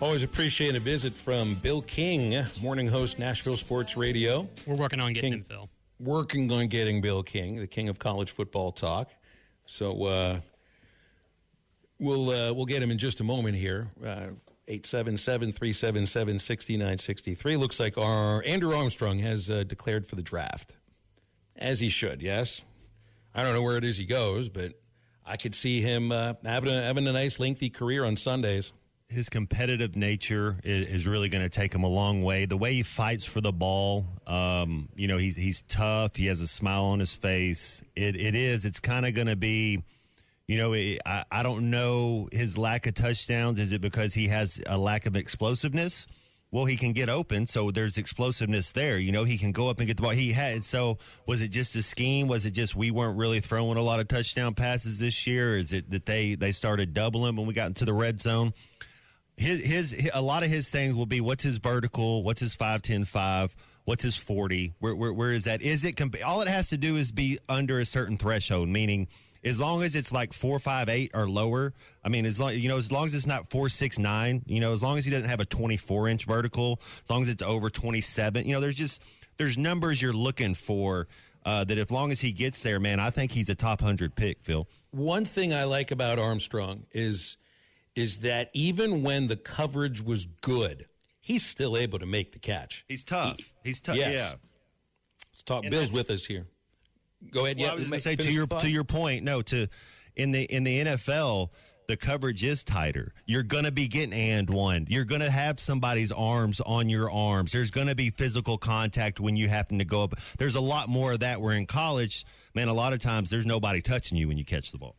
Always appreciate a visit from Bill King, morning host, Nashville Sports Radio. We're working on getting him, Phil. Working on getting Bill King, the king of college football talk. So we'll get him in just a moment here. 877-377-6963. Looks like our Andrew Armstrong has declared for the draft, as he should. Yes, I don't know where it is he goes, but I could see him having a nice lengthy career on Sundays. His competitive nature is really going to take him a long way. The way he fights for the ball, he's tough. He has a smile on his face. It's kind of going to be, I don't know his lack of touchdowns. Is it because he has a lack of explosiveness? Well, he can get open, so there's explosiveness there. He can go up and get the ball. So was it just a scheme? Was it just we weren't really throwing a lot of touchdown passes this year? Is it that they started doubling when we got into the red zone? A lot of his things will be what's his vertical, what's his 5-10-5, what's his 40, where is that? All it has to do is be under a certain threshold, meaning as long as it's like 4.58 or lower. I mean, as long as it's not 4.69, as long as he doesn't have a 24-inch vertical, as long as it's over 27, there's numbers you're looking for that as long as he gets there, man, I think he's a top 100 pick, Phil. One thing I like about Armstrong is that even when the coverage was good, he's still able to make the catch. He's tough. He's tough. Yes. Yeah. Let's talk. Bill's with us here. Go ahead. Well, I was going to say to your point. No, in the NFL, the coverage is tighter. You're going to be getting and one. You're going to have somebody's arms on your arms. There's going to be physical contact when you happen to go up. There's a lot more of that. Where in college, man, a lot of times there's nobody touching you when you catch the ball.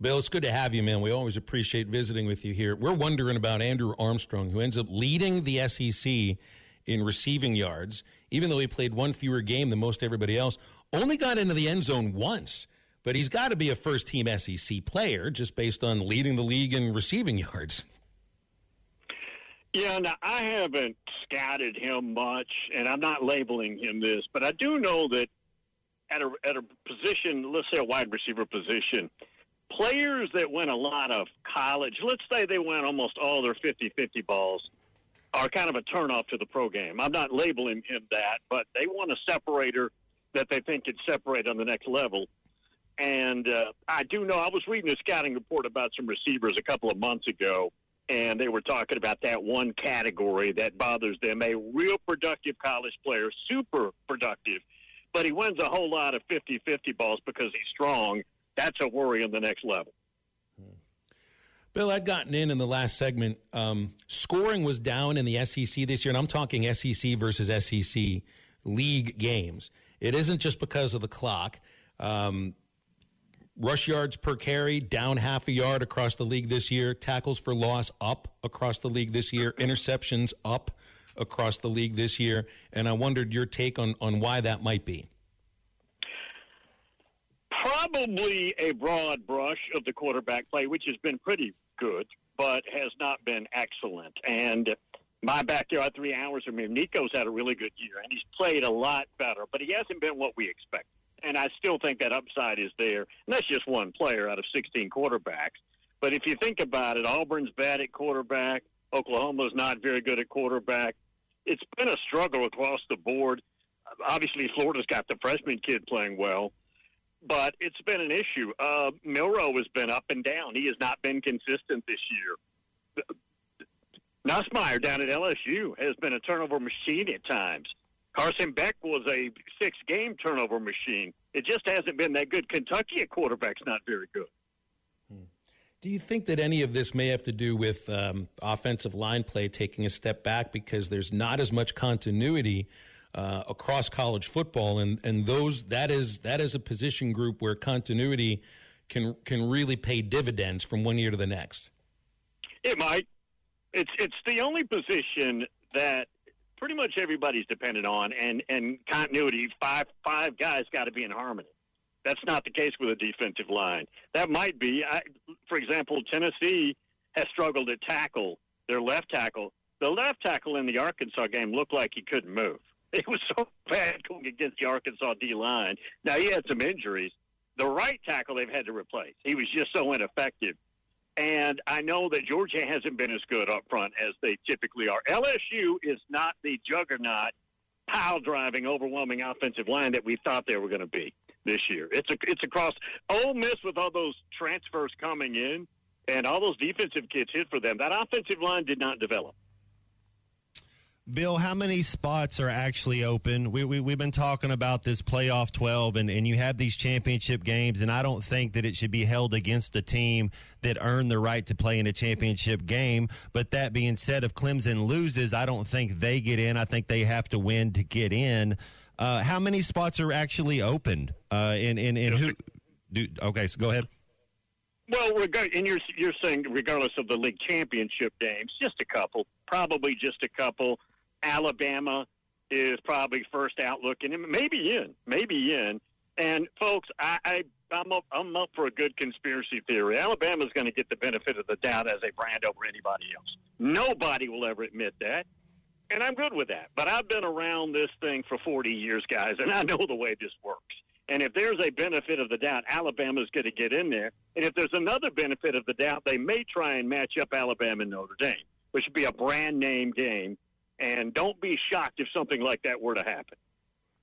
Bill, it's good to have you, man. We always appreciate visiting with you here. We're wondering about Andrew Armstrong, who ends up leading the SEC in receiving yards, even though he played one fewer game than most everybody else. Only got into the end zone once, but he's got to be a first-team SEC player just based on leading the league in receiving yards. Yeah, now, I haven't scouted him much, and I'm not labeling him this, but I do know that at a position, let's say a wide receiver position, players that win a lot of college, let's say they win almost all their 50-50 balls, are kind of a turnoff to the pro game. I'm not labeling him that, but they want a separator that they think can separate on the next level. And I do know, I was reading a scouting report about some receivers a couple of months ago, and they were talking about that one category that bothers them, a real productive college player, super productive, but he wins a whole lot of 50-50 balls because he's strong. That's a worry on the next level. Bill, I'd gotten in the last segment. Scoring was down in the SEC this year, and I'm talking SEC versus SEC league games. It isn't just because of the clock. Rush yards per carry down half a yard across the league this year. Tackles for loss up across the league this year. Interceptions up across the league this year. And I wondered your take on why that might be. Probably a broad brush of the quarterback play, which has been pretty good, but has not been excellent. And my backyard 3 hours from him, Nico's had a really good year, and he's played a lot better, but he hasn't been what we expect. And I still think that upside is there. And that's just one player out of 16 quarterbacks. But if you think about it, Auburn's bad at quarterback. Oklahoma's not very good at quarterback. It's been a struggle across the board. Obviously, Florida's got the freshman kid playing well, but it's been an issue. Milroe has been up and down. He has not been consistent this year. Nussmeier down at LSU has been a turnover machine at times. Carson Beck was a 6-game turnover machine. It just hasn't been that good. Kentucky at quarterback's not very good. Do you think that any of this may have to do with offensive line play taking a step back because there's not as much continuity across college football, and that is a position group where continuity can really pay dividends from one year to the next? It might. It's the only position that pretty much everybody's dependent on, and continuity. Five guys got to be in harmony. That's not the case with a defensive line. That might be. For example, Tennessee has struggled to tackle their left tackle. The left tackle in the Arkansas game looked like he couldn't move. It was so bad going against the Arkansas D-line. Now, he had some injuries. The right tackle they've had to replace. He was just so ineffective. And I know that Georgia hasn't been as good up front as they typically are. LSU is not the juggernaut, pile-driving, overwhelming offensive line that we thought they were going to be this year. It's across Ole Miss with all those transfers coming in and all those defensive kids hit for them. That offensive line did not develop. Bill, how many spots are actually open? We've been talking about this playoff 12, and you have these championship games, and I don't think that it should be held against a team that earned the right to play in a championship game. But that being said, if Clemson loses, I don't think they get in. I think they have to win to get in. How many spots are actually opened? Okay, so go ahead. Well, and you're saying regardless of the league championship games, just a couple, probably just a couple. Alabama is probably first out looking, and maybe in. And folks, I'm up for a good conspiracy theory. Alabama's going to get the benefit of the doubt as a brand over anybody else. Nobody will ever admit that, and I'm good with that. But I've been around this thing for 40 years, guys, and I know the way this works. And if there's a benefit of the doubt, Alabama's going to get in there. And if there's another benefit of the doubt, they may try and match up Alabama and Notre Dame, which would be a brand name game. And don't be shocked if something like that were to happen.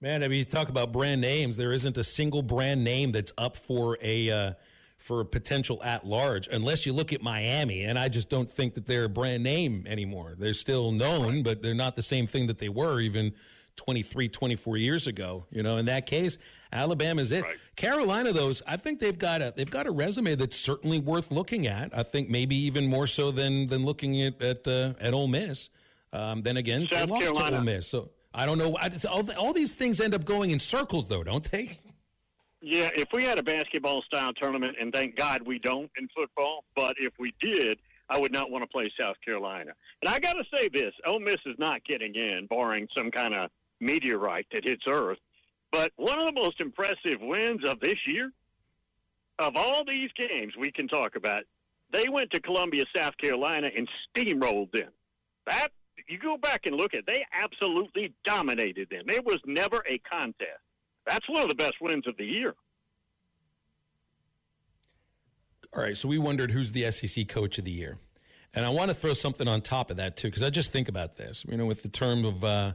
Man, I mean, you talk about brand names. There isn't a single brand name that's up for a potential at large, unless you look at Miami. And I just don't think that they're a brand name anymore. They're still known, but they're not the same thing that they were even 23, 24 years ago. You know, in that case, Alabama's it. Right. Carolina, those, I think they've got a resume that's certainly worth looking at. I think maybe even more so than looking at Ole Miss. Then again, they lost to Ole Miss. So I don't know. All these things end up going in circles, though, don't they? Yeah, if we had a basketball-style tournament, and thank God we don't in football, but if we did, I would not want to play South Carolina. And I got to say this, Ole Miss is not getting in, barring some kind of meteorite that hits Earth. But one of the most impressive wins of this year, of all these games we can talk about, they went to Columbia, South Carolina, and steamrolled them. That, you go back and look at it, they absolutely dominated them. It was never a contest. That's one of the best wins of the year. All right, so we wondered who's the SEC Coach of the Year. And I want to throw something on top of that, too, because I just think about this, you know, with the term of,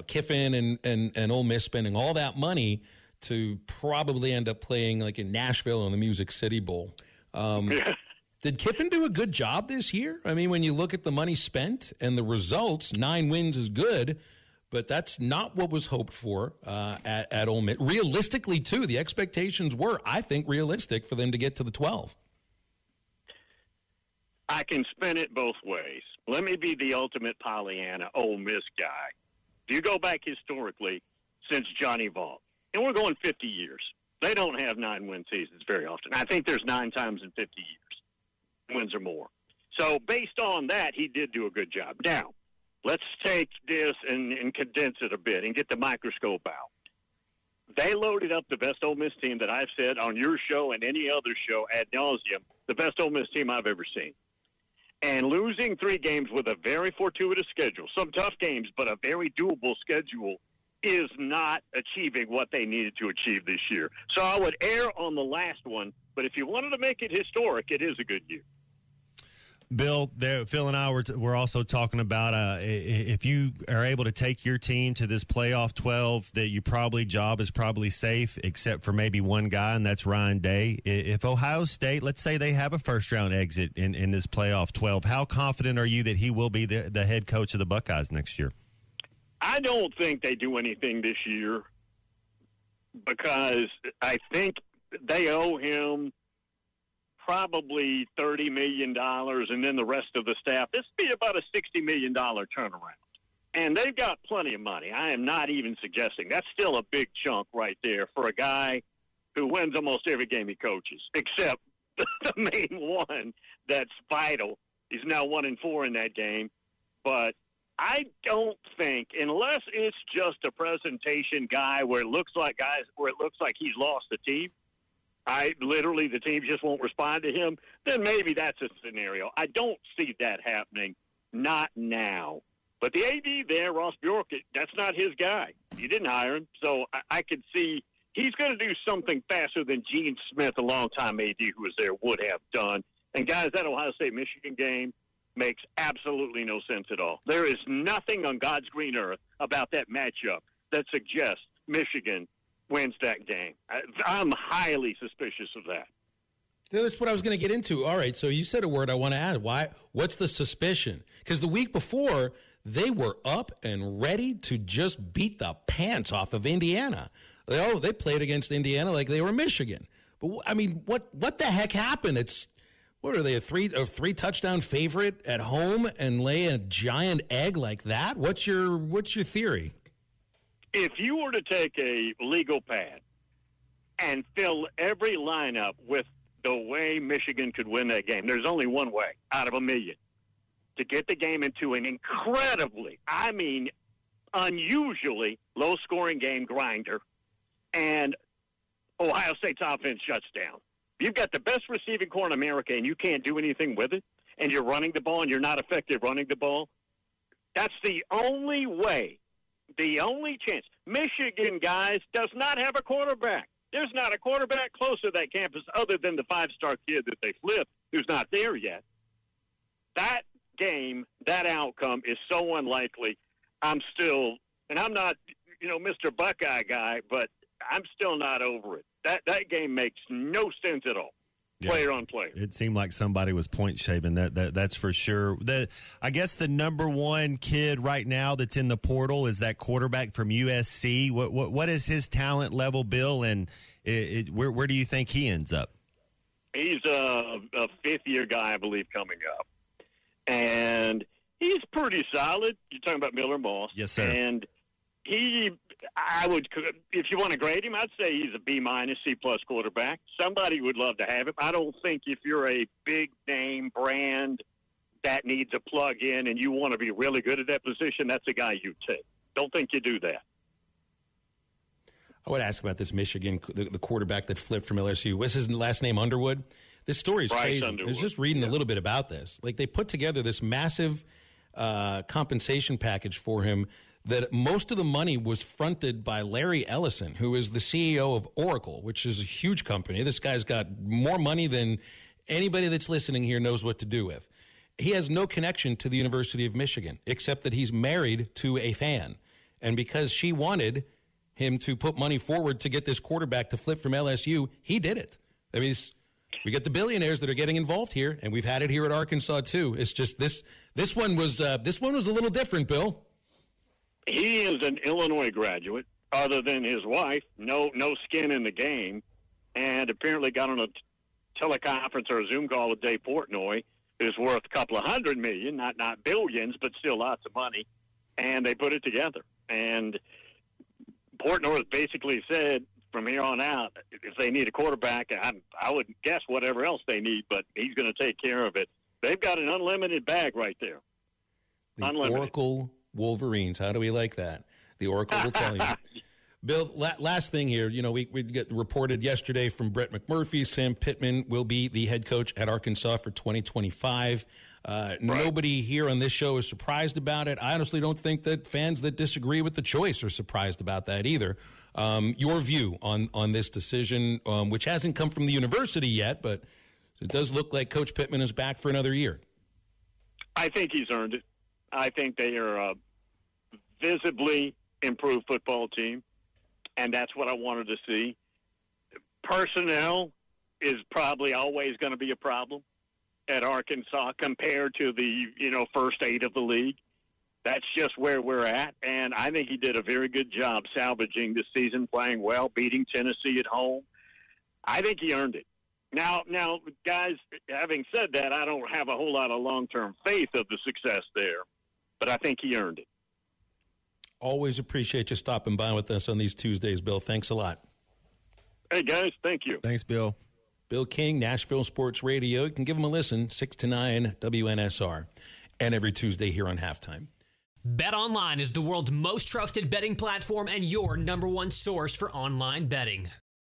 Kiffin and Ole Miss spending all that money to probably end up playing, like, in Nashville in the Music City Bowl. Did Kiffin do a good job this year? I mean, when you look at the money spent and the results, 9 wins is good, but that's not what was hoped for at Ole Miss. Realistically, too, the expectations were, I think, realistic for them to get to the 12. I can spin it both ways. Let me be the ultimate Pollyanna Ole Miss guy. If you go back historically since Johnny Vaught, and we're going 50 years, they don't have 9-win seasons very often. I think there's 9 times in 50 years. Wins or more. So based on that, he did do a good job. Now, let's take this and condense it a bit and get the microscope out. They loaded up the best Ole Miss team that I've said on your show and any other show ad nauseum, the best Ole Miss team I've ever seen. And losing 3 games with a very fortuitous schedule, some tough games, but a very doable schedule, is not achieving what they needed to achieve this year. So I would err on the last one, but if you wanted to make it historic, it is a good year. Bill, Phil and I were also talking about if you are able to take your team to this playoff 12, that job is probably safe, except for maybe one guy, and that's Ryan Day. If Ohio State, let's say they have a first-round exit in this playoff 12, how confident are you that he will be the head coach of the Buckeyes next year? I don't think they do anything this year because I think they owe him probably $30 million, and then the rest of the staff. This would be about a $60 million turnaround. And they've got plenty of money. I am not even suggesting. That's still a big chunk right there for a guy who wins almost every game he coaches, except the main one that's vital. He's now 1-4 in that game. But I don't think, unless it's just a presentation guy where it looks like he's lost the team, the team just won't respond to him, then maybe that's a scenario. I don't see that happening, not now. But the AD there, Ross Bjork, that's not his guy. You didn't hire him, so I could see he's going to do something faster than Gene Smith, a longtime AD who was there, would have done. And, guys, that Ohio State-Michigan game makes absolutely no sense at all. There is nothing on God's green earth about that matchup that suggests Michigan wins that game. I'm highly suspicious of that. That's what I was going to get into. All right, so you said a word I want to add. What's the suspicion? Because the week before, they were up and ready to just beat the pants off of Indiana. They played against Indiana like they were Michigan. But, I mean, what the heck happened? What are they, a three touchdown favorite at home and lay a giant egg like that? What's your theory? If you were to take a legal pad and fill every lineup with the way Michigan could win that game, there's only one way out of a million to get the game into an incredibly, unusually low-scoring game grinder, and Ohio State's offense shuts down. You've got the best receiving core in America, and you can't do anything with it, and you're running the ball, and you're not effective running the ball. That's the only way, the only chance. Michigan, guys, does not have a quarterback. There's not a quarterback close to that campus other than the five-star kid that they flipped who's not there yet. That game, that outcome is so unlikely. I'm still, and I'm not, Mr. Buckeye guy, but I'm still not over it. That game makes no sense at all. Yes. Player on player. It seemed like somebody was point shaving. That's for sure. I guess the number one kid right now that's in the portal is that quarterback from USC. What is his talent level, Bill? And where do you think he ends up? He's a fifth-year guy, I believe, coming up, and he's pretty solid. You're talking about Miller Moss, yes, sir. And if you want to grade him, I'd say he's a B-, C+ quarterback. Somebody would love to have him. I don't think if you're a big-name brand that needs a plug-in and you want to be really good at that position, that's a guy you take. Don't think you do that. I would ask about this Michigan, the quarterback that flipped from LSU. What's his last name, Underwood? This story is crazy. Underwood. I was just reading a little bit about this. Like, they put together this massive compensation package for him that most of the money was fronted by Larry Ellison, who is the CEO of Oracle, which is a huge company. This guy's got more money than anybody that's listening here knows what to do with. He has no connection to the University of Michigan, except that he's married to a fan. And because she wanted him to put money forward to get this quarterback to flip from LSU, he did it. I mean, we get the billionaires that are getting involved here, and we've had it here at Arkansas too. It's just this one was a little different, Bill. He is an Illinois graduate. Other than his wife, no skin in the game, and apparently got on a teleconference or a Zoom call with Dave Portnoy, who's worth a couple of $100 million, not billions, but still lots of money, and they put it together. And Portnoy basically said, from here on out, if they need a quarterback, I would guess whatever else they need, but he's going to take care of it. They've got an unlimited bag right there. The unlimited. Oracle Wolverines. How do we like that? The Oracle will tell you. Bill, last thing here. We get reported yesterday from Brett McMurphy. Sam Pittman will be the head coach at Arkansas for 2025. Right. Nobody here on this show is surprised about it. I honestly don't think that fans that disagree with the choice are surprised about that either. Your view on this decision, which hasn't come from the university yet, but it does look like Coach Pittman is back for another year. I think he's earned it. I think they are a visibly improved football team, and that's what I wanted to see. Personnel is probably always going to be a problem at Arkansas compared to the first 8 of the league. That's just where we're at, and I think he did a very good job salvaging this season, playing well, beating Tennessee at home. I think he earned it. Now, guys, having said that, I don't have a whole lot of long-term faith of the success there, but I think he earned it. Always appreciate you stopping by with us on these Tuesdays, Bill. Thanks a lot. Hey, guys, thank you. Thanks, Bill. Bill King, Nashville Sports Radio. You can give him a listen, 6 to 9 WNSR, and every Tuesday here on Halftime. BetOnline is the world's most trusted betting platform and your number one source for online betting.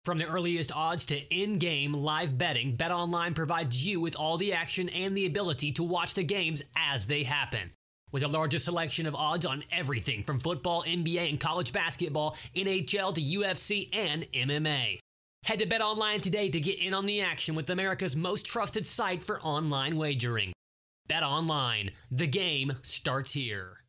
From the earliest odds to in-game live betting, BetOnline provides you with all the action and the ability to watch the games as they happen. With the largest selection of odds on everything from football, NBA, and college basketball, NHL to UFC and MMA. Head to BetOnline today to get in on the action with America's most trusted site for online wagering. BetOnline, the game starts here.